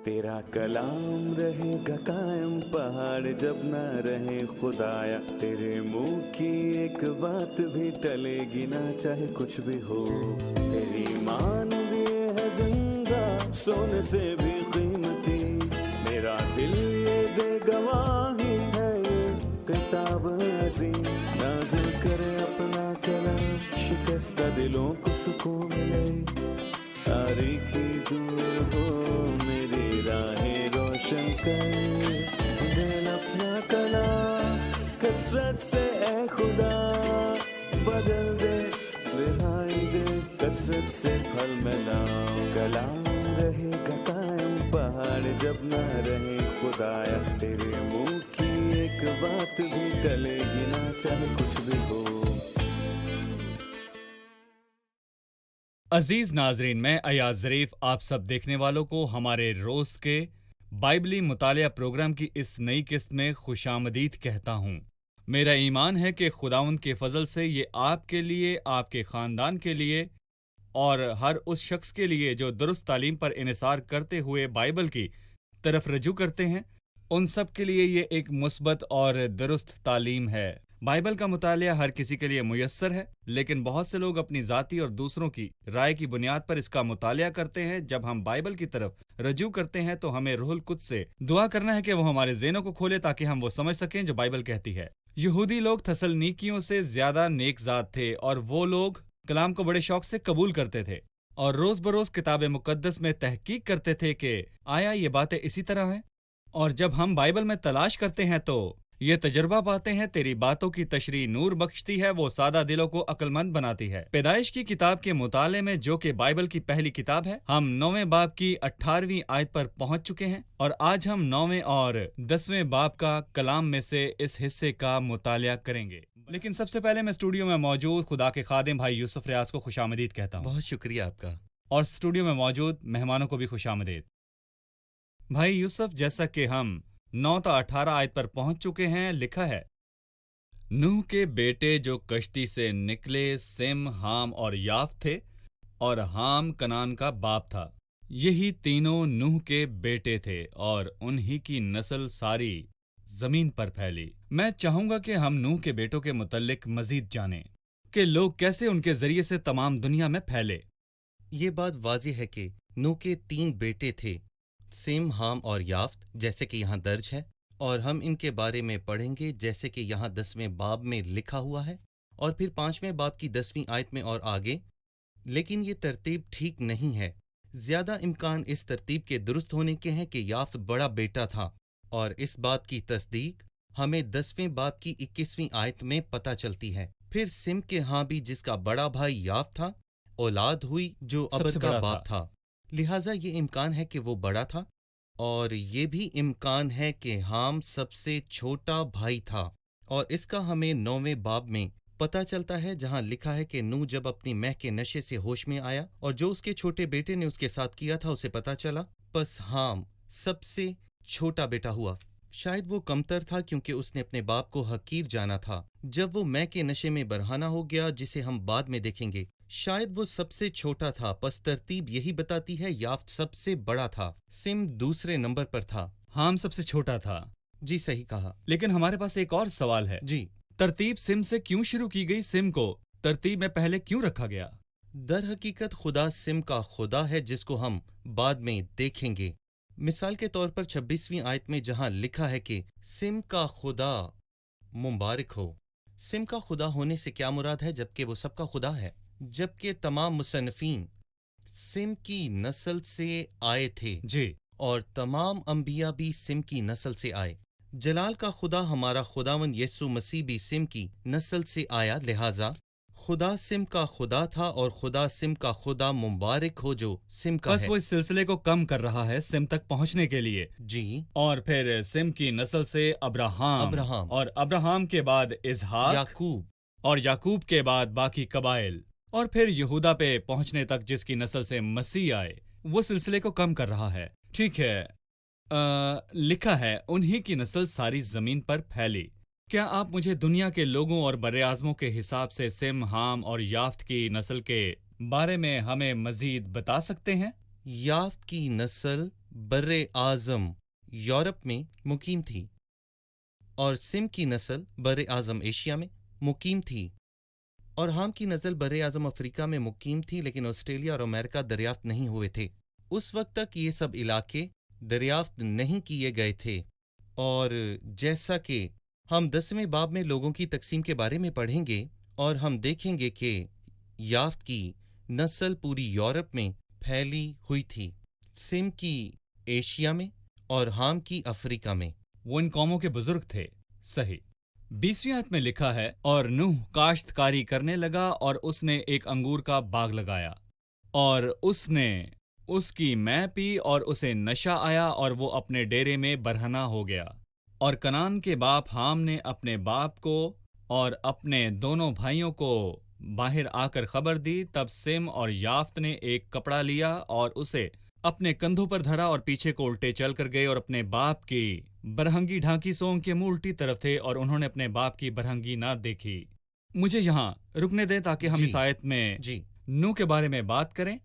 तेरा कलाम रहेगा कायम पहाड़ जब ना रहे खुदाया, तेरे मुंह की एक बात भी टलेगी ना चाहे कुछ भी हो। तेरी मान दिए है जिंदा सोने से भी कीमती, मेरा दिल ये दे गवाही है ये किताब अजीम। नाज़िल करे अपना कलाम, शिकस्ता दिलों को सुकून मिले, तारीखी दूर हो मेरी राहें रोशन कर। दे अपना कलाम कसरत से ए खुदा, बदल दे रिहाई दे कसरत से फल मिलाओ। कलाम रहेगा कायम पहाड़ जब ना रहे खुदाया, तेरे मुंह की एक बात भी टलेगी ना चाहे कुछ भी हो। अजीज नाजरीन, मैं अयाज ज़रीफ आप सब देखने वालों को हमारे रोज़ के बाइबली मुतालिया प्रोग्राम की इस नई किस्त में खुशामदीद कहता हूँ। मेरा ईमान है कि खुदावंद के फजल से ये आपके लिए, आपके ख़ानदान के लिए और हर उस शख्स के लिए जो दुरुस्त तालीम पर इन्हिसार करते हुए बाइबल की तरफ रजू करते हैं, उन सब के लिए ये एक मुस्बत और दुरुस्त तालीम है। बाइबल का मुतालिया हर किसी के लिए मुयस्सर है, लेकिन बहुत से लोग अपनी ज़ाती और दूसरों की राय की बुनियाद पर इसका मुतालिया करते हैं। जब हम बाइबल की तरफ रजू करते हैं तो हमें रूहुल कुद्स से दुआ करना है कि वो हमारे ज़हनों को खोले ताकि हम वो समझ सकें जो बाइबल कहती है। यहूदी लोग थसलनीकियों से ज़्यादा नेक ज़ात थे और वो लोग कलाम को बड़े शौक से कबूल करते थे और रोज़ बरोज़ किताब मुक़द्दस में तहकीक करते थे कि आया ये बातें इसी तरह हैं। और जब हम बाइबल में तलाश करते हैं तो ये तजर्बा पाते हैं, तेरी बातों की तशरीह नूर बख्शती है, वो सादा दिलों को अक्लमंद बनाती है। पैदाइश की किताब के मुताले में, जो कि बाइबल की पहली किताब है, हम 9वें बाब की 18वीं आयत पर पहुंच चुके हैं और आज हम 9वें और 10वें बाब का कलाम में से इस हिस्से का मुतालिया करेंगे। लेकिन सबसे पहले मैं स्टूडियो में मौजूद खुदा के खादिम भाई यूसुफ रियाज को खुशामदीद कहता हूँ। बहुत शुक्रिया आपका। और स्टूडियो में मौजूद मेहमानों को भी खुशामदीद। भाई यूसुफ, जैसा कि हम 9 ता 18 आयत पर पहुंच चुके हैं, लिखा है, नूह के बेटे जो कश्ती से निकले सिम, हाम और याफ थे, और हाम कनान का बाप था। यही तीनों नूह के बेटे थे और उन्हीं की नस्ल सारी जमीन पर फैली। मैं चाहूंगा कि हम नूह के बेटों के मुतल्लिक मजीद जानें कि लोग कैसे उनके जरिए से तमाम दुनिया में फैले। ये बात वाज़ेह है कि नूह के 3 बेटे थे, सेम, हाम और याफ्त, जैसे कि यहाँ दर्ज है, और हम इनके बारे में पढ़ेंगे जैसे कि यहाँ 10वें बाब में लिखा हुआ है और फिर 5वें बाब की 10वीं आयत में और आगे। लेकिन ये तरतीब ठीक नहीं है। ज़्यादा इम्कान इस तरतीब के दुरुस्त होने के हैं कि याफ्त बड़ा बेटा था, और इस बात की तस्दीक हमें 10वें बाब की 21वीं आयत में पता चलती है। फिर सिम के यहाँ भी जिसका बड़ा भाई याफ्त था, औलाद हुई जो अबर का बाप था। लिहाजा ये इम्कान है कि वो बड़ा था, और ये भी इम्कान है कि हाम सबसे छोटा भाई था, और इसका हमें 9वें बाब में पता चलता है, जहां लिखा है कि नूह जब अपनी मैह के नशे से होश में आया और जो उसके छोटे बेटे ने उसके साथ किया था उसे पता चला, बस हाम सबसे छोटा बेटा हुआ। शायद वो कमतर था क्योंकि उसने अपने बाप को हकीर जाना था। जब वो मैह के नशे में बरहाना हो गया, जिसे हम बाद में देखेंगे, शायद वो सबसे छोटा था। बस तरतीब यही बताती है, याफ्त सबसे बड़ा था, सिम दूसरे नंबर पर था, हाम सबसे छोटा था। जी सही कहा। लेकिन हमारे पास एक और सवाल है। जी, तरतीब सिम से क्यों शुरू की गई? सिम को तरतीब में पहले क्यों रखा गया? दर हकीकत खुदा सिम का खुदा है, जिसको हम बाद में देखेंगे। मिसाल के तौर पर 26वीं आयत में जहां लिखा है कि सिम का खुदा मुबारक हो। सिम का खुदा होने से क्या मुराद है? जबकि वो सबका खुदा है, जबकि तमाम मुसन्निफीन सिम की नस्ल से आए थे जी, और तमाम अंबिया भी सिम की नस्ल से आए। जलाल का खुदा हमारा खुदावन यीशु मसीह भी सिम की नस्ल से आया, लिहाजा खुदा सिम का खुदा था और खुदा सिम का खुदा मुबारक हो जो सिम का बस है। वो इस सिलसिले को कम कर रहा है सिम तक पहुंचने के लिए। जी, और फिर सिम की नस्ल से अब्राहम और अब्राहम के बाद इसहाक याकूब और याकूब के बाद बाकी कबाइल और फिर यहूदा पे पहुंचने तक जिसकी नस्ल से मसीह आए, वो सिलसिले को कम कर रहा है। ठीक है, लिखा है उन्हीं की नस्ल सारी जमीन पर फैली। क्या आप मुझे दुनिया के लोगों और बर्रे-आज़मों के हिसाब से सिम, हाम और याफ्त की नस्ल के बारे में हमें मजीद बता सकते हैं? याफ्त की नस्ल बर आज़म यूरोप में मुकीम थी और सिम की नस्ल बर आज़म एशिया में मुकीम थी और हाम की नस्ल बर आज़म अफ्रीका में मुकीम थी, लेकिन ऑस्ट्रेलिया और अमेरिका दरियाफ्त नहीं हुए थे। उस वक्त तक ये सब इलाके दरियाफ्त नहीं किए गए थे। और जैसा कि हम 10वें बाब में लोगों की तकसीम के बारे में पढ़ेंगे और हम देखेंगे कि याफ्त की नस्ल पूरी यूरोप में फैली हुई थी, सिम की एशिया में और हाम की अफ्रीका में। वो इन कौमों के बुजुर्ग थे। सही। 20वीं आयत में लिखा है, और नूह काश्तकारी करने लगा और उसने एक अंगूर का बाग लगाया और उसने उसकी मैं पी और उसे नशा आया और वो अपने डेरे में बरहना हो गया। और कनान के बाप हाम ने अपने बाप को और अपने दोनों भाइयों को बाहर आकर खबर दी। तब सिम और याफ्त ने एक कपड़ा लिया और उसे अपने कंधों पर धरा और पीछे को उल्टे चल कर गए और अपने बाप की बरहंगी ढांकी सो उनके मुंह उल्टी तरफ थे और उन्होंने अपने बाप की बरहंगी ना देखी। मुझे यहाँ रुकने दें ताकि हम जी, इस आयत में जी नूह के बारे में बात करें,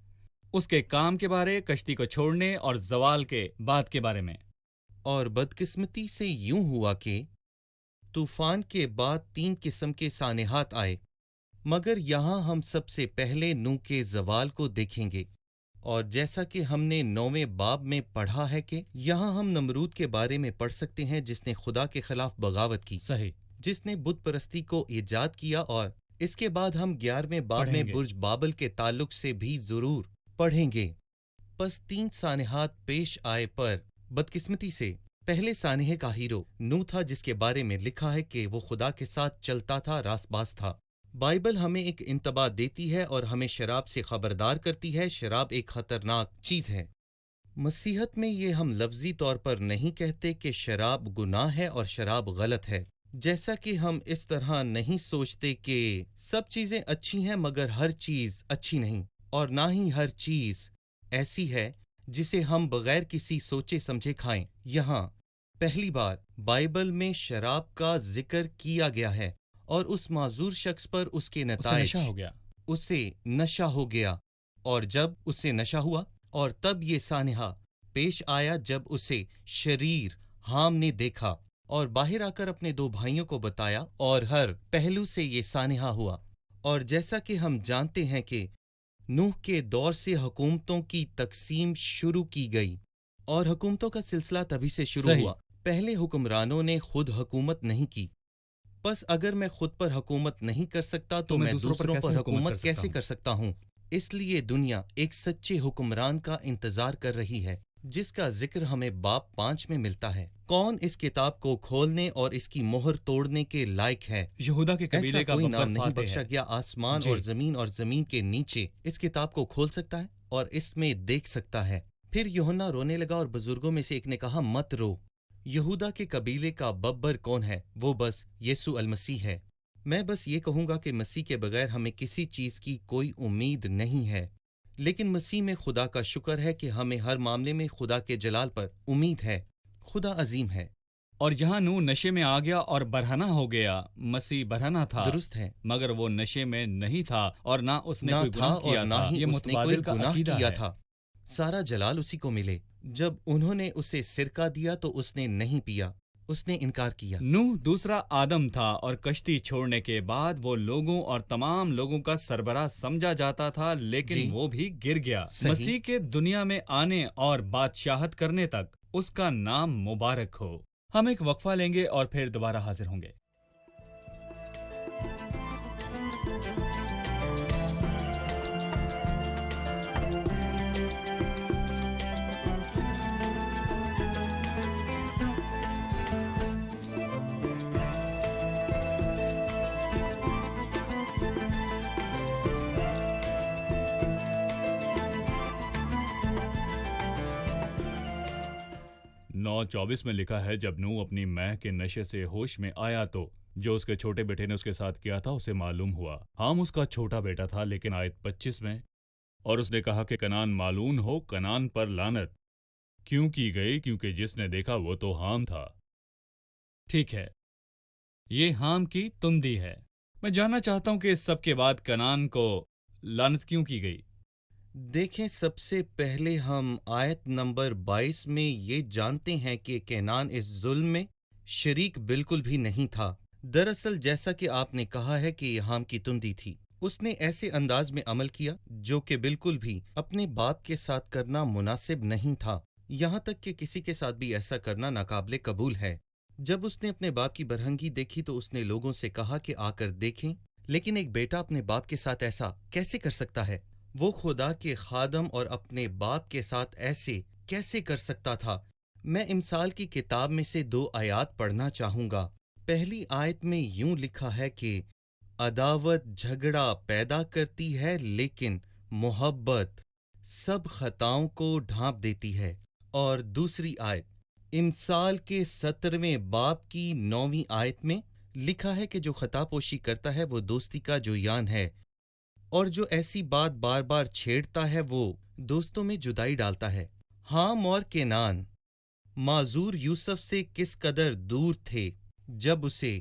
उसके काम के बारे, कश्ती को छोड़ने और जवाल के बाद के बारे में। और बदकिस्मती से यूं हुआ कि तूफान के बाद 3 किस्म के सानेहात आए, मगर यहाँ हम सबसे पहले नूह के जवाल को देखेंगे। और जैसा कि हमने 9वें बाब में पढ़ा है कि यहाँ हम नमरूद के बारे में पढ़ सकते हैं, जिसने खुदा के खिलाफ बगावत की, सही। जिसने बुत परस्ती को ईजाद किया। और इसके बाद हम 11वें बाब में बुर्ज बाबल के ताल्लुक से भी जरूर पढ़ेंगे। बस 3 सानेहात पेश आए, पर बदकिस्मती से पहले सानेहे का हीरो नूह था, जिसके बारे में लिखा है कि वो खुदा के साथ चलता था, रासबाज था। बाइबल हमें एक इंतबा देती है और हमें शराब से खबरदार करती है। शराब एक खतरनाक चीज है। मसीहत में ये हम लफ्जी तौर पर नहीं कहते कि शराब गुनाह है और शराब गलत है, जैसा कि हम इस तरह नहीं सोचते कि सब चीजें अच्छी हैं मगर हर चीज अच्छी नहीं, और ना ही हर चीज ऐसी है जिसे हम बगैर किसी सोचे समझे खाएं। यहाँ पहली बार बाइबल में शराब का जिक्र किया गया है और उस माजूर शख्स पर उसके नताइज, नशा हो गया, उसे नशा हो गया। और जब उसे नशा हुआ और तब ये सानेहा पेश आया, जब उसे शरीर हाम ने देखा और बाहर आकर अपने 2 भाइयों को बताया, और हर पहलू से ये सानेहा हुआ। और जैसा कि हम जानते हैं कि नूह के दौर से हुकूमतों की तकसीम शुरू की गई और हुकूमतों का सिलसिला तभी से शुरू हुआ। पहले हुक्मरानों ने खुद हुकूमत नहीं की। बस अगर मैं खुद पर हुकूमत नहीं कर सकता तो मैं दूसरों पर हुकूमत कैसे कर सकता हूँ? इसलिए दुनिया एक सच्चे हुक्मरान का इंतजार कर रही है, जिसका जिक्र हमें बाब 5 में मिलता है। कौन इस किताब को खोलने और इसकी मोहर तोड़ने के लायक है? यहूदा के कबीले का कोई नाम नहीं फातेह बख्शा है। गया आसमान और जमीन के नीचे इस किताब को खोल सकता है और इसमें देख सकता है। फिर यूहन्ना रोने लगा और बुजुर्गों में से एक ने कहा, मत रो। यहूदा के कबीले का बब्बर कौन है? वो बस यीशु अल मसीह है। मैं बस ये कहूंगा कि मसीह के बगैर हमें किसी चीज की कोई उम्मीद नहीं है, लेकिन मसीह में खुदा का शुक्र है कि हमें हर मामले में खुदा के जलाल पर उम्मीद है। खुदा अजीम है। और यहाँ नूह नशे में आ गया और बरहना हो गया। मसीह बरहना था, दुरुस्त है, मगर वो नशे में नहीं था और ना उसने ना कोई था गुनाह किया और ना था। ही ये उसने कोई मुतबादिल का गुनाह अकीदा किया है। था। सारा जलाल उसी को मिले। जब उन्होंने उसे सिरका दिया तो उसने नहीं पिया, उसने इनकार किया। नूह दूसरा आदम था और कश्ती छोड़ने के बाद वो लोगों और तमाम लोगों का सरबराह समझा जाता था, लेकिन जी, वो भी गिर गया। सही। मसीह के दुनिया में आने और बादशाहत करने तक उसका नाम मुबारक हो। हम एक वक्फा लेंगे और फिर दोबारा हाजिर होंगे। नौ 24 में लिखा है, जब नूह अपनी मैह के नशे से होश में आया तो जो उसके छोटे बेटे ने उसके साथ किया था उसे मालूम हुआ। हाम उसका छोटा बेटा था। लेकिन आयत 25 में, और उसने कहा कि कनान मालून हो, कनान पर लानत क्यों की गई, क्योंकि जिसने देखा वो तो हाम था। ठीक है, ये हाम की तुंदी है। मैं जानना चाहता हूं कि इस सब के बाद कनान को लानत क्यों की गई। देखें, सबसे पहले हम आयत नंबर 22 में ये जानते हैं कि केनान इस जुल्म में शरीक बिल्कुल भी नहीं था। दरअसल जैसा कि आपने कहा है कि हाम की तुंदी थी, उसने ऐसे अंदाज में अमल किया जो कि बिल्कुल भी अपने बाप के साथ करना मुनासिब नहीं था। यहाँ तक कि किसी के साथ भी ऐसा करना नाकाबिले कबूल है। जब उसने अपने बाप की बरहंगी देखी तो उसने लोगों से कहा कि आकर देखें, लेकिन एक बेटा अपने बाप के साथ ऐसा कैसे कर सकता है? वो खुदा के खादम और अपने बाप के साथ ऐसे कैसे कर सकता था? मैं इमसाल की किताब में से 2 आयत पढ़ना चाहूंगा। पहली आयत में यूं लिखा है कि अदावत झगड़ा पैदा करती है, लेकिन मोहब्बत सब खताओं को ढांप देती है। और दूसरी आयत इमसाल के 17वें बाब की 9वीं आयत में लिखा है कि जो खतापोशी करता है वो दोस्ती का जोयान है, और जो ऐसी बात बार बार छेड़ता है वो दोस्तों में जुदाई डालता है। हाम और केनान माजूर यूसुफ से किस कदर दूर थे जब उसे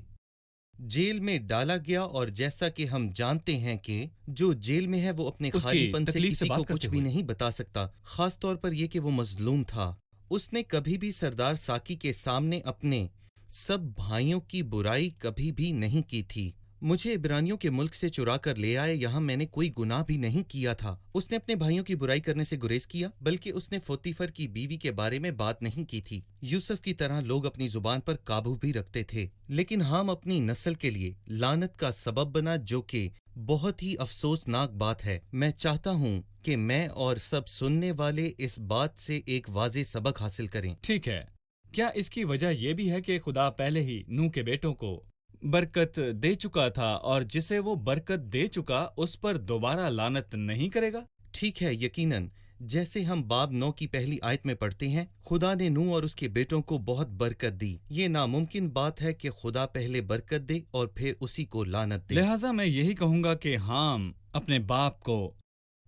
जेल में डाला गया, और जैसा कि हम जानते हैं कि जो जेल में है वो अपने उसकी खालीपन से तकलीफ से किसी बात को करते कुछ भी हुए। नहीं बता सकता, खास तौर पर यह कि वो मजलूम था। उसने कभी भी सरदार साकी के सामने अपने सब भाइयों की बुराई कभी भी नहीं की थी। मुझे इब्रानियों के मुल्क से चुरा कर ले आए, यहाँ मैंने कोई गुनाह भी नहीं किया था। उसने अपने भाइयों की बुराई करने से गुरेज किया, बल्कि उसने फोतीफर की बीवी के बारे में बात नहीं की थी। यूसुफ की तरह लोग अपनी जुबान पर काबू भी रखते थे, लेकिन हम अपनी नस्ल के लिए लानत का सबब बना, जो कि बहुत ही अफसोसनाक बात है। मैं चाहता हूँ कि मैं और सब सुनने वाले इस बात से एक वाज़ेह सबक हासिल करें। ठीक है, क्या इसकी वजह यह भी है कि खुदा पहले ही नूह के बेटों को बरकत दे चुका था, और जिसे वो बरकत दे चुका उस पर दोबारा लानत नहीं करेगा? ठीक है, यकीनन। जैसे हम बाब 9 की पहली आयत में पढ़ते हैं, खुदा ने नूह और उसके बेटों को बहुत बरकत दी। ये नामुमकिन बात है कि खुदा पहले बरकत दे और फिर उसी को लानत दे। लिहाजा मैं यही कहूंगा कि हाम अपने बाप को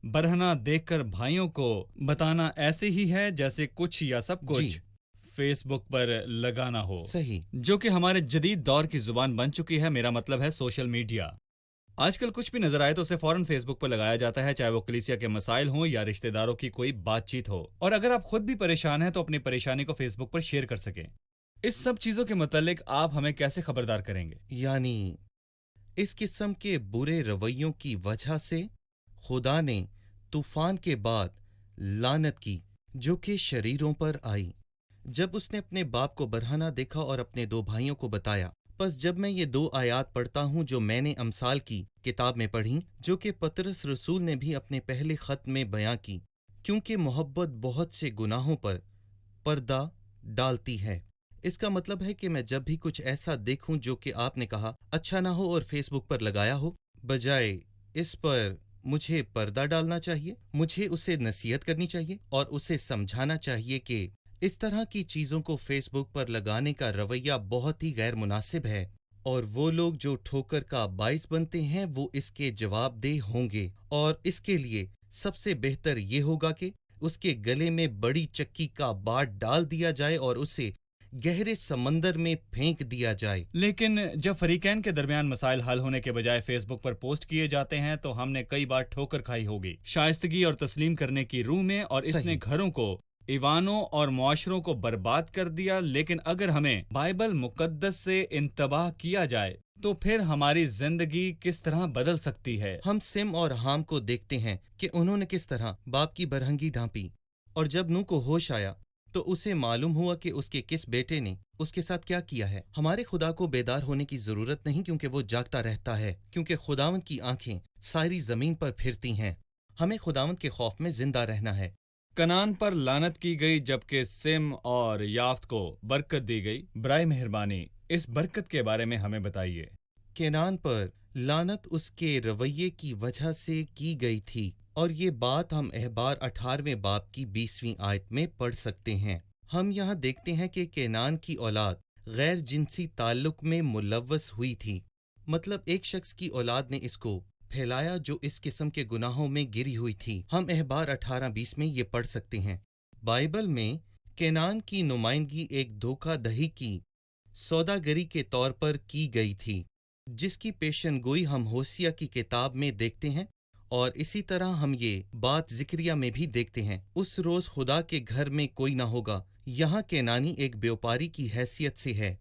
बरहना देखकर भाइयों को बताना ऐसे ही है जैसे कुछ या सब कुछ जी। फेसबुक पर लगाना हो, सही। जो कि हमारे जदीद दौर की जुबान बन चुकी है। मेरा मतलब है सोशल मीडिया। आजकल कुछ भी नजर आए तो उसे फौरन फेसबुक पर लगाया जाता है, चाहे वो कलीसिया के मसाइल हों या रिश्तेदारों की कोई बातचीत हो। और अगर आप खुद भी परेशान हैं तो अपनी परेशानी को फेसबुक पर शेयर कर सकें। इस सब चीजों के मुतालिक आप हमें कैसे खबरदार करेंगे? यानी इस किस्म के बुरे रवैयों की वजह से खुदा ने तूफान के बाद लानत की, जो कि शरीरों पर आई। जब उसने अपने बाप को बरहना देखा और अपने 2 भाइयों को बताया। बस जब मैं ये 2 आयत पढ़ता हूँ जो मैंने अमसाल की किताब में पढ़ी, जो कि पतरस रसूल ने भी अपने पहले खत में बयां की, क्योंकि मोहब्बत बहुत से गुनाहों पर पर्दा डालती है। इसका मतलब है कि मैं जब भी कुछ ऐसा देखूं जो कि आपने कहा अच्छा ना हो और फेसबुक पर लगाया हो, बजाय इस पर मुझे पर्दा डालना चाहिए, मुझे उसे नसीहत करनी चाहिए और उसे समझाना चाहिए कि इस तरह की चीजों को फेसबुक पर लगाने का रवैया बहुत ही गैर मुनासिब है, और वो लोग जो ठोकर का बाइस बनते हैं वो इसके जवाबदेह होंगे। और इसके लिए सबसे बेहतर ये होगा कि उसके गले में बड़ी चक्की का बाट डाल दिया जाए और उसे गहरे समंदर में फेंक दिया जाए। लेकिन जब फरीकैन के दरमियान मसाइल हल होने के बजाय फेसबुक पर पोस्ट किए जाते हैं तो हमने कई बार ठोकर खाई होगी शाइस्तगी और तस्लीम करने की रूह में, और इसने सही। घरों को, ईवानों और मुआशरों को बर्बाद कर दिया। लेकिन अगर हमें बाइबल मुकद्दस से इंतबाह किया जाए तो फिर हमारी जिंदगी किस तरह बदल सकती है। हम सिम और हाम को देखते हैं कि उन्होंने किस तरह बाप की बरहंगी ढांपी, और जब नूह को होश आया तो उसे मालूम हुआ कि उसके किस बेटे ने उसके साथ क्या किया है। हमारे खुदा को बेदार होने की जरूरत नहीं, क्योंकि वो जागता रहता है, क्योंकि खुदावंद की आंखें सारी जमीन पर फिरती हैं। हमें खुदावंद के खौफ में जिंदा रहना है। कनान पर लानत की गई जबकि सिम और याफ्त को बरकत दी गई। बराए मेहरबानी इस बरकत के बारे में हमें बताइए। केनान पर लानत उसके रवैये की वजह से की गई थी, और ये बात हम अहबार 18वें बाब की 20वीं आयत में पढ़ सकते हैं। हम यहाँ देखते हैं कि केनान की औलाद गैर जिनसी ताल्लुक में मुलव्वस हुई थी, मतलब एक शख्स की औलाद ने इसको फैलाया जो इस किस्म के गुनाहों में गिरी हुई थी। हम अहबार 18:20 में ये पढ़ सकते हैं। बाइबल में केनान की नुमाइंदगी एक धोखाधड़ी की सौदागरी के तौर पर की गई थी, जिसकी पेशनगोई हम होसिया की किताब में देखते हैं, اور اسی طرح ہم یہ بات ذکریہ میں بھی دیکھتے ہیں، اس روز خدا کے گھر میں کوئی نہ ہوگا۔ یہاں کینانی ایک بیوپاری کی حیثیت سے ہے۔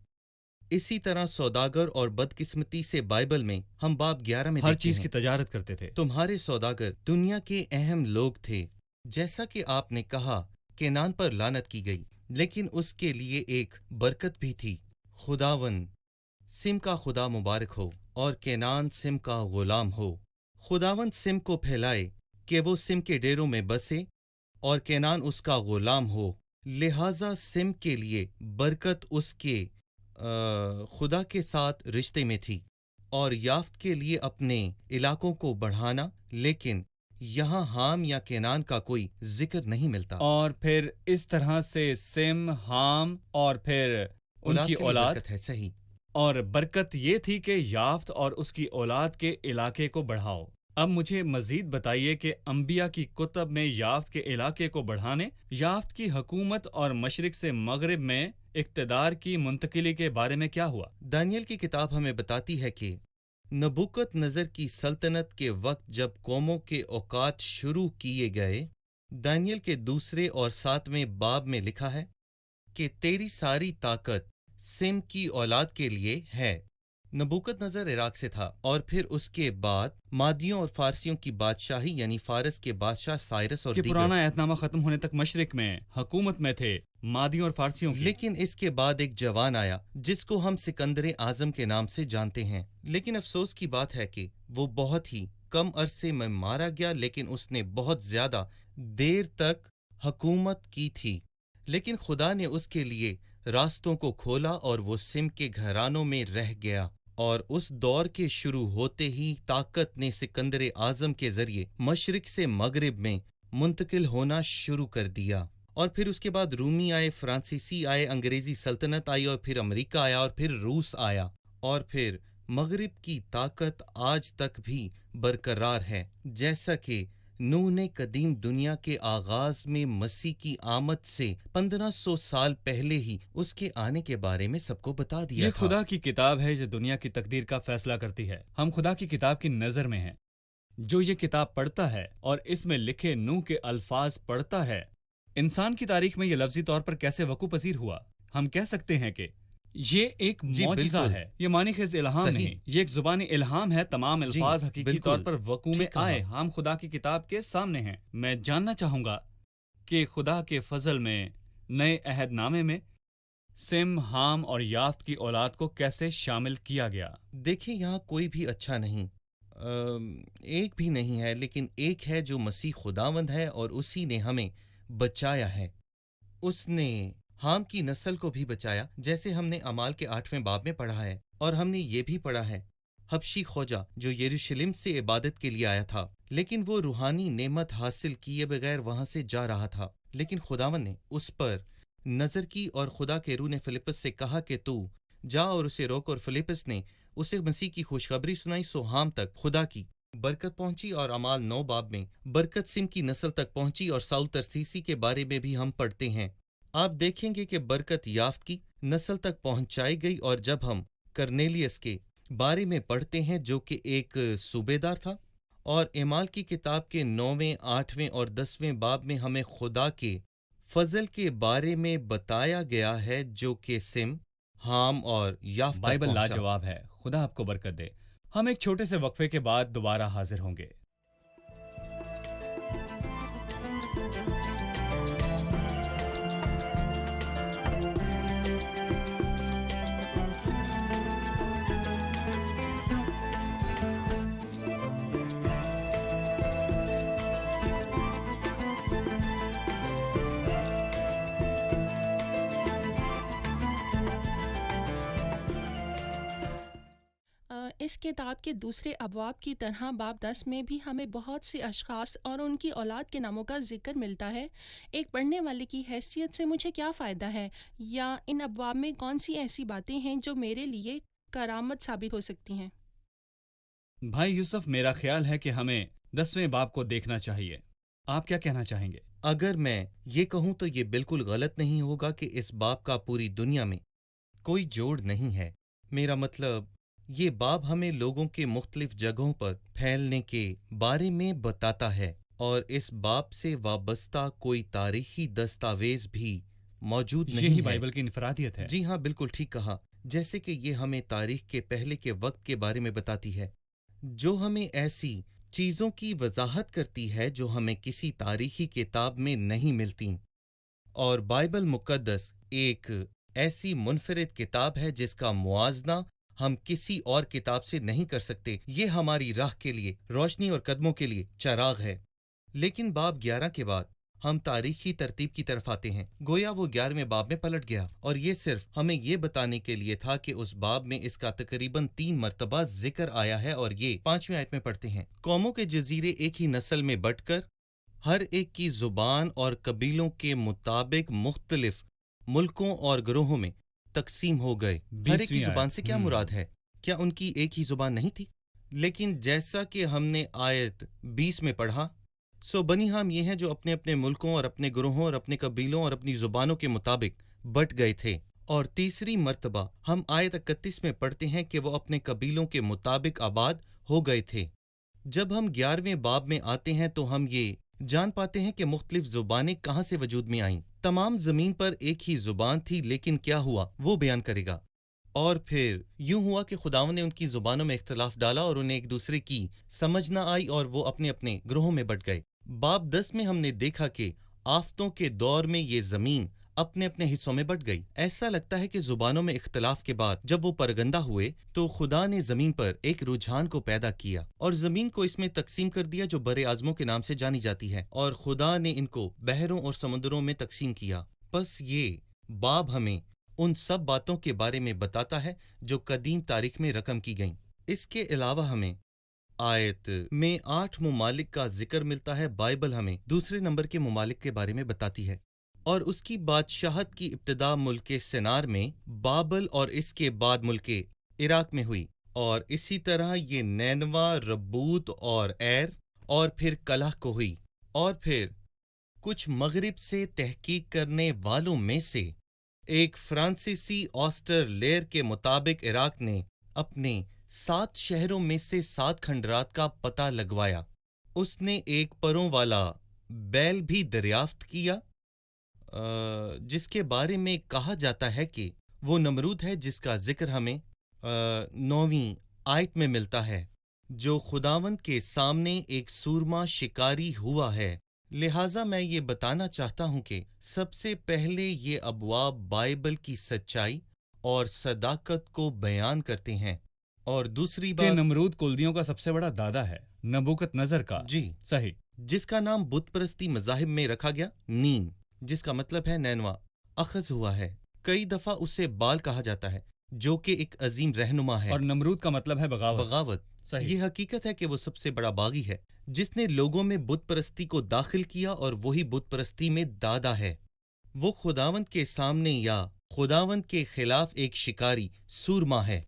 اسی طرح سوداگر اور بدقسمتی سے بائبل میں ہم باب 11 میں ہر دیکھتے چیز ہیں، کی تجارت کرتے تھے۔ تمہارے سوداگر دنیا کے اہم لوگ تھے۔ جیسا کہ آپ نے کہا، کینان پر لعنت کی گئی، لیکن اس کے لیے ایک برکت بھی تھی۔ خداون سم کا خدا مبارک ہو اور کینان سم کا غلام ہو۔ خداون سم کو پھیلائے کہ وہ سم کے ڈیروں میں بسے اور کینان اس کا غلام ہو۔ لہذا سم کے لیے برکت اس کے خدا کے ساتھ رشتے میں تھی، اور یافت کے لیے اپنے علاقوں کو بڑھانا، لیکن یہاں حام یا کینان کا کوئی ذکر نہیں ملتا۔ اور پھر اس طرح سے سم، حام اور پھر ان کی کے لیے اولاد، برکت ہے، صحیح۔ اور برکت یہ تھی کہ یافت اور اس کی اولاد کے علاقے کو بڑھاؤ۔ اب مجھے مزید بتائیے کہ انبیاء کی کتب میں یافت کے علاقے کو بڑھانے، یافت کی حکومت اور مشرق سے مغرب میں اقتدار کی منتقلی کے بارے میں کیا ہوا؟ دانیل کی کتاب ہمیں بتاتی ہے کہ نبوکت نظر کی سلطنت کے وقت جب قوموں کے اوقات شروع کیے گئے، دانیل کے 2 اور 7 باب میں لکھا ہے کہ تیری ساری طاقت سم کی اولاد کے لیے ہے۔ نبوکت نظر عراق سے تھا، اور پھر اس کے بعد مادیوں اور فارسیوں کی بادشاہی، یعنی فارس کے بادشاہ سائرس اور کہ دیگر، پرانا عہد نامہ ختم ہونے تک مشرق میں حکومت میں تھے مادیوں اور فارسیوں کی۔ لیکن اس کے بعد ایک جوان آیا جس کو ہم سکندر اعظم کے نام سے جانتے ہیں، لیکن افسوس کی بات ہے کہ وہ بہت ہی کم عرصے میں مارا گیا، لیکن اس نے بہت زیادہ دیر تک حکومت کی تھی۔ لیکن خدا نے اس کے لیے راستوں کو کھولا اور وہ سم کے گھرانوں میں رہ گیا، اور اس دور کے شروع ہوتے ہی طاقت نے سکندر اعظم کے ذریعے مشرق سے مغرب میں منتقل ہونا شروع کر دیا۔ اور پھر اس کے بعد رومی آئے، فرانسیسی آئے، انگریزی سلطنت آئی، اور پھر امریکہ آیا، اور پھر روس آیا، اور پھر مغرب کی طاقت آج تک بھی برقرار ہے، جیسا کہ نوح نے قدیم دنیا کے آغاز میں مسیح کی آمد سے 1500 سال پہلے ہی اس کے آنے کے بارے میں سب کو بتا دیا یہ تھا۔ خدا کی کتاب ہے جو دنیا کی تقدیر کا فیصلہ کرتی ہے۔ ہم خدا کی کتاب کی نظر میں ہیں۔ جو یہ کتاب پڑھتا ہے اور اس میں لکھے نوح کے الفاظ پڑھتا ہے، انسان کی تاریخ میں یہ لفظی طور پر کیسے وقوع پذیر ہوا؟ ہم کہہ سکتے ہیں کہ یہ ایک معجزہ بالکل۔ ہے، یہ معنی خیز الہام صحیح۔ نہیں، یہ ایک زبانی الہام ہے۔ تمام الفاظ حقیقی بالکل۔ طور پر وقوع میں ٹھیک کہا۔ آئے، ہم خدا کی کتاب کے سامنے ہیں۔ میں جاننا چاہوں گا کہ خدا کے فضل میں نئے عہد نامے میں سم، حام اور یافت کی اولاد کو کیسے شامل کیا گیا؟ دیکھیں، یہاں کوئی بھی اچھا نہیں، ایک بھی نہیں ہے، لیکن ایک ہے جو مسیح خداوند ہے، اور اسی نے ہمیں بچایا ہے۔ اس نے حام کی نسل کو بھی بچایا، جیسے ہم نے اعمال کے 8 باب میں پڑھا ہے، اور ہم نے یہ بھی پڑھا ہے حبشی خوجہ جو یروشلم سے عبادت کے لیے آیا تھا، لیکن وہ روحانی نعمت حاصل کیے بغیر وہاں سے جا رہا تھا، لیکن خداوند نے اس پر نظر کی، اور خدا کے روح نے فلپس سے کہا کہ تو جا اور اسے روک، اور فلپس نے اسے مسیح کی خوشخبری سنائی، سو حام تک خدا کی برکت پہنچی، اور اعمال 9 باب میں برکت سم کی نسل تک پہنچی، اور ساؤل ترسیسی کے بارے میں بھی ہم پڑھتے ہیں۔ آپ دیکھیں گے کہ برکت یافت کی نسل تک پہنچائی گئی، اور جب ہم کرنیلیس کے بارے میں پڑھتے ہیں جو کہ ایک صوبے دار تھا، اور اعمال کی کتاب کے 9، 8 اور 10 باب میں ہمیں خدا کے فضل کے بارے میں بتایا گیا ہے جو کہ سم، حام اور یافت تک بائبل پہنچا۔ لاجواب ہے۔ خدا آپ کو برکت دے۔ ہم ایک چھوٹے سے وقفے کے بعد دوبارہ حاضر ہوں گے۔ اس کتاب کے دوسرے ابواب کی طرح باب 10 میں بھی ہمیں بہت سے اشخاص اور ان کی اولاد کے ناموں کا ذکر ملتا ہے۔ ایک پڑھنے والے کی حیثیت سے مجھے کیا فائدہ ہے، یا ان ابواب میں کون سی ایسی باتیں ہیں جو میرے لیے کرامت ثابت ہو سکتی ہیں؟ بھائی یوسف، میرا خیال ہے کہ ہمیں 10ویں باب کو دیکھنا چاہیے۔ آپ کیا کہنا چاہیں گے؟ اگر میں یہ کہوں تو یہ بالکل غلط نہیں ہوگا کہ اس باب کا پوری دنیا میں کوئی جوڑ نہیں ہے۔ میرا مطلب یہ باب ہمیں لوگوں کے مختلف جگہوں پر پھیلنے کے بارے میں بتاتا ہے، اور اس باب سے وابستہ کوئی تاریخی دستاویز بھی موجود نہیں یہی ہے۔ بائبل کی انفرادیت ہے۔ جی ہاں، بالکل ٹھیک کہا، جیسے کہ یہ ہمیں تاریخ کے پہلے کے وقت کے بارے میں بتاتی ہے، جو ہمیں ایسی چیزوں کی وضاحت کرتی ہے جو ہمیں کسی تاریخی کتاب میں نہیں ملتی۔ اور بائبل مقدس ایک ایسی منفرد کتاب ہے جس کا موازنہ ہم کسی اور کتاب سے نہیں کر سکتے۔ یہ ہماری راہ کے لیے روشنی اور قدموں کے لیے چراغ ہے۔ لیکن باب 11 کے بعد ہم تاریخی ترتیب کی طرف آتے ہیں، گویا وہ 11ویں باب میں پلٹ گیا، اور یہ صرف ہمیں یہ بتانے کے لیے تھا کہ اس باب میں اس کا تقریباً 3 مرتبہ ذکر آیا ہے، اور یہ 5ویں آیت میں پڑھتے ہیں۔ قوموں کے جزیرے ایک ہی نسل میں بٹ کر ہر ایک کی زبان اور قبیلوں کے مطابق مختلف ملکوں اور گروہوں میں تقسیم ہو گئے۔ ہر ایک کی 20ویں زبان آیت۔ سے کیا مراد ہے؟ کیا ان کی ایک ہی زبان نہیں تھی؟ لیکن جیسا کہ ہم نے آیت 20 میں پڑھا، سو بنی ہم یہ ہیں جو اپنے اپنے ملکوں اور اپنے گروہوں اور اپنے قبیلوں اور اپنی زبانوں کے مطابق بٹ گئے تھے۔ اور تیسری مرتبہ ہم آیت 31 میں پڑھتے ہیں کہ وہ اپنے قبیلوں کے مطابق آباد ہو گئے تھے۔ جب ہم 11ویں باب میں آتے ہیں تو ہم یہ جان پاتے ہیں کہ مختلف زبانیں کہاں سے وجود میں آئیں۔ تمام زمین پر ایک ہی زبان تھی، لیکن کیا ہوا وہ بیان کرے گا۔ اور پھر یوں ہوا کہ خداوند نے ان کی زبانوں میں اختلاف ڈالا اور انہیں ایک دوسرے کی سمجھ نہ آئی، اور وہ اپنے اپنے گروہوں میں بٹ گئے۔ باب 10 میں ہم نے دیکھا کہ آفتوں کے دور میں یہ زمین اپنے اپنے حصوں میں بٹ گئی۔ ایسا لگتا ہے کہ زبانوں میں اختلاف کے بعد جب وہ پرگندہ ہوئے تو خدا نے زمین پر ایک رجحان کو پیدا کیا اور زمین کو اس میں تقسیم کر دیا جو بر اعظموں کے نام سے جانی جاتی ہے، اور خدا نے ان کو بحروں اور سمندروں میں تقسیم کیا۔ پس یہ باب ہمیں ان سب باتوں کے بارے میں بتاتا ہے جو قدیم تاریخ میں رقم کی گئیں۔ اس کے علاوہ ہمیں آیت میں 8 ممالک کا ذکر ملتا ہے۔ بائبل ہمیں دوسرے نمبر کے ممالک کے بارے میں بتاتی ہے، اور اس کی بادشاہت کی ابتدا ملک سنار میں، بابل اور اس کے بعد ملک عراق میں ہوئی، اور اسی طرح یہ نینوا، ربوت اور ایر اور پھر کلہ کو ہوئی۔ اور پھر کچھ مغرب سے تحقیق کرنے والوں میں سے ایک فرانسیسی آسٹر لیئر کے مطابق عراق نے اپنے 7 شہروں میں سے 7 کھنڈرات کا پتہ لگوایا۔ اس نے ایک پروں والا بیل بھی دریافت کیا، جس کے بارے میں کہا جاتا ہے کہ وہ نمرود ہے، جس کا ذکر ہمیں 9ویں آیت میں ملتا ہے، جو خداوند کے سامنے ایک سورما شکاری ہوا ہے۔ لہٰذا میں یہ بتانا چاہتا ہوں کہ سب سے پہلے یہ ابواب بائبل کی سچائی اور صداقت کو بیان کرتے ہیں، اور دوسری کہ بات نمرود کلدیوں کا سب سے بڑا دادا ہے، نبوکت نظر کا۔ جی، صحیح۔ جس کا نام بت پرستی مذاہب میں رکھا گیا، نیم، جس کا مطلب ہے نینوا، اخذ ہوا ہے۔ کئی دفعہ اسے بال کہا جاتا ہے، جو کہ ایک عظیم رہنما ہے، اور نمرود کا مطلب ہے بغاوت۔ صحیح۔ یہ حقیقت ہے کہ وہ سب سے بڑا باغی ہے جس نے لوگوں میں بت پرستی کو داخل کیا، اور وہی بت پرستی میں دادا ہے۔ وہ خداوند کے سامنے یا خداوند کے خلاف ایک شکاری سورما ہے۔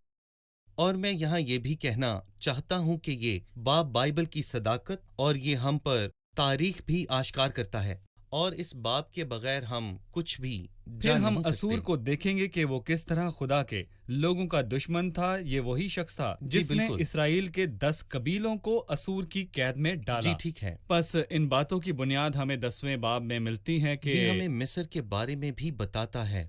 اور میں یہاں یہ بھی کہنا چاہتا ہوں کہ یہ باب بائبل کی صداقت اور یہ ہم پر تاریخ بھی آشکار کرتا ہے، اور اس باب کے بغیر ہم کچھ بھی پھر جان ہم نہیں اسور سکتے۔ کو دیکھیں گے کہ وہ کس طرح خدا کے لوگوں کا دشمن تھا۔ یہ وہی شخص تھا جس نے بالکل۔ اسرائیل کے 10 قبیلوں کو اسور کی قید میں ڈالا۔ جی ٹھیک ہے۔ پس ان باتوں کی بنیاد ہمیں 10ویں باب میں ملتی ہے کہ یہ ہمیں مصر کے بارے میں بھی بتاتا ہے،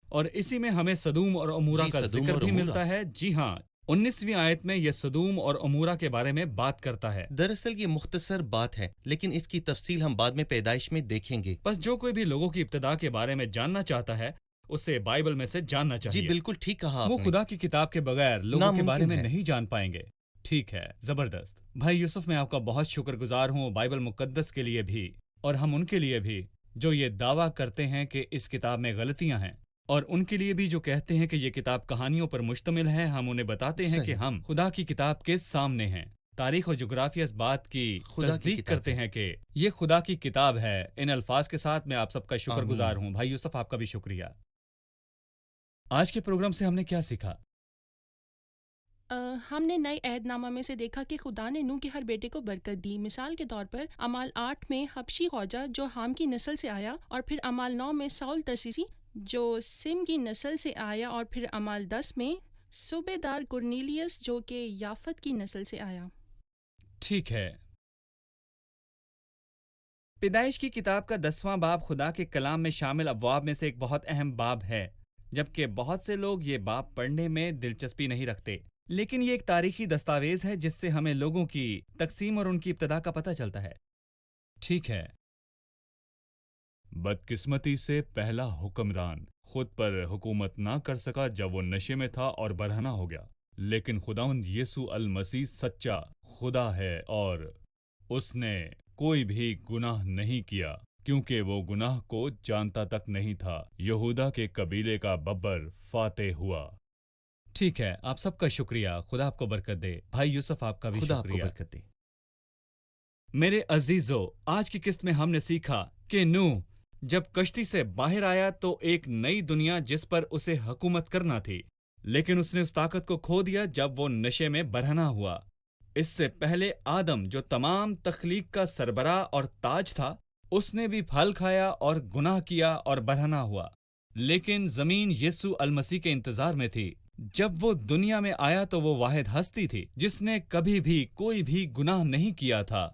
اور اسی میں ہمیں سدوم اور عمورہ جی، کا سدوم ذکر اور بھی عمورہ۔ ملتا ہے۔ جی ہاں، 19ویں آیت میں یہ سدوم اور عمورہ کے بارے میں بات کرتا ہے۔ دراصل یہ مختصر بات ہے، لیکن اس کی تفصیل ہم بعد میں پیدائش میں دیکھیں گے۔ بس جو کوئی بھی لوگوں کی ابتدا کے بارے میں جاننا چاہتا ہے اسے بائبل میں سے جاننا جی چاہیے۔ بالکل ٹھیک کہا آپ وہ نے۔ خدا کی کتاب کے بغیر لوگوں کے بارے ناممکن میں ہے۔ نہیں جان پائیں گے۔ ٹھیک ہے، زبردست۔ بھائی یوسف، میں آپ کا بہت شکر گزار ہوں بائبل مقدس کے لیے بھی، اور ہم ان کے لیے بھی جو یہ دعویٰ کرتے ہیں کہ اس کتاب میں غلطیاں ہیں، اور ان کے لیے بھی جو کہتے ہیں کہ یہ کتاب کہانیوں پر مشتمل ہے۔ ہم انہیں بتاتے ہیں کہ صحیح۔ ہم خدا کی کتاب کے سامنے ہیں۔ تاریخ اور جغرافیہ اس بات کی خدا کی تصدیق کتاب کرتے ہے۔ ہیں کہ یہ خدا کی کتاب ہے۔ ان الفاظ کے ساتھ میں آپ سب کا شکر آمین۔ گزار ہوں۔ بھائی یوسف، آپ کا بھی شکریہ۔ آج کے پروگرام سے ہم نے کیا سیکھا؟ ہم نے نئے عہد نامہ میں سے دیکھا کہ خدا نے نوح کے ہر بیٹے کو برکت دی۔ مثال کے طور پر اعمال 8 میں حبشی خوجہ جو حام کی نسل سے آیا، اور پھر اعمال 9 میں ساؤل ترسیسی جو سم کی نسل سے آیا، اور پھر اعمال 10 میں صوبے دار کرنیلیس جو کہ یافت کی نسل سے آیا۔ ٹھیک ہے۔ پیدائش کی کتاب کا 10واں باب خدا کے کلام میں شامل ابواب میں سے ایک بہت اہم باب ہے، جبکہ بہت سے لوگ یہ باب پڑھنے میں دلچسپی نہیں رکھتے، لیکن یہ ایک تاریخی دستاویز ہے جس سے ہمیں لوگوں کی تقسیم اور ان کی ابتدا کا پتہ چلتا ہے۔ ٹھیک ہے۔ بدقسمتی سے پہلا حکمران خود پر حکومت نہ کر سکا جب وہ نشے میں تھا اور برہنہ ہو گیا، لیکن خداوند یسوع المسیح سچا خدا ہے اور اس نے کوئی بھی گناہ نہیں کیا کیونکہ وہ گناہ کو جانتا تک نہیں تھا۔ یہودا کے قبیلے کا ببر فاتح ہوا۔ ٹھیک ہے، آپ سب کا شکریہ، خدا آپ کو برکت دے۔ بھائی یوسف آپ کا بھی خدا آپ کو شکریہ۔ برکت دے۔ میرے عزیزو، آج کی قسط میں ہم نے سیکھا کہ نوح جب کشتی سے باہر آیا تو ایک نئی دنیا جس پر اسے حکومت کرنا تھی، لیکن اس نے اس طاقت کو کھو دیا جب وہ نشے میں برہنہ ہوا۔ اس سے پہلے آدم جو تمام تخلیق کا سربراہ اور تاج تھا، اس نے بھی پھل کھایا اور گناہ کیا اور برہنہ ہوا، لیکن زمین یسوع المسیح کے انتظار میں تھی۔ جب وہ دنیا میں آیا تو وہ واحد ہستی تھی جس نے کبھی بھی کوئی بھی گناہ نہیں کیا تھا۔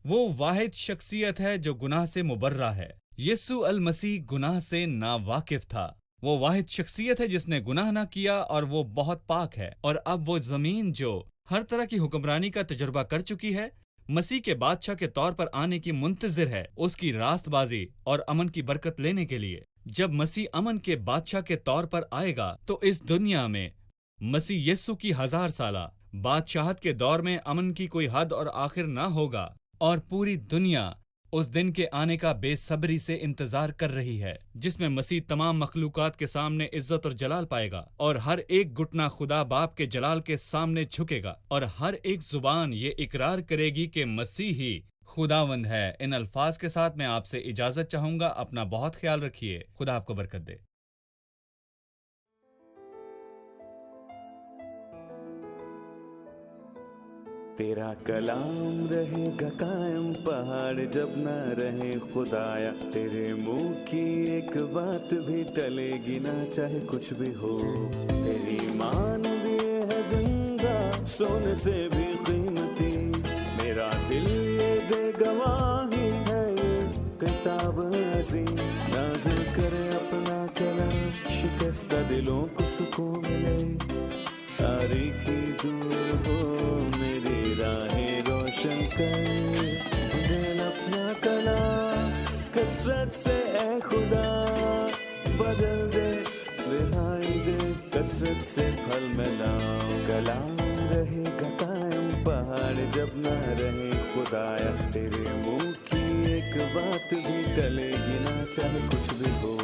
وہ واحد شخصیت ہے جو گناہ سے مبرہ ہے۔ یسوع المسیح گناہ سے ناواقف تھا۔ وہ واحد شخصیت ہے جس نے گناہ نہ کیا اور وہ بہت پاک ہے، اور اب وہ زمین جو ہر طرح کی حکمرانی کا تجربہ کر چکی ہے، مسیح کے بادشاہ کے طور پر آنے کی منتظر ہے، اس کی راست بازی اور امن کی برکت لینے کے لیے۔ جب مسیح امن کے بادشاہ کے طور پر آئے گا تو اس دنیا میں مسیح یسوع کی 1000 سالہ بادشاہت کے دور میں امن کی کوئی حد اور آخر نہ ہوگا، اور پوری دنیا اس دن کے آنے کا بے صبری سے انتظار کر رہی ہے، جس میں مسیح تمام مخلوقات کے سامنے عزت اور جلال پائے گا، اور ہر ایک گھٹنا خدا باپ کے جلال کے سامنے جھکے گا، اور ہر ایک زبان یہ اقرار کرے گی کہ مسیح ہی خداوند ہے۔ ان الفاظ کے ساتھ میں آپ سے اجازت چاہوں گا۔ اپنا بہت خیال رکھیے۔ خدا آپ کو برکت دے۔ تیرا کلام رہے گا قائم، پہاڑ جب نہ رہے خدایا، تیرے منہ کی ایک بات بھی ٹلے گی نہ، چاہے کچھ بھی ہو۔ تیری مان دیے ہے زندہ، سونے سے بھی قیمتی، میرا دل یہ دے گواہی ہے، یہ کتاب عظیم نازل کرے اپنا کلام، شکستہ دلوں کو سکون ملے، تاریکی دور ہو میری راہیں روشن کر، دل اپنا کلام کثرت سے اے خدا بدل دے، رہائی دے کثرت سے پھل ملاؤ۔ کلام رہے گا قائم، پہاڑ جب نہ رہے خدایا، تیرے منہ کی ایک بات بھی ٹلے گی نہ، چاہے کچھ بھی ہو۔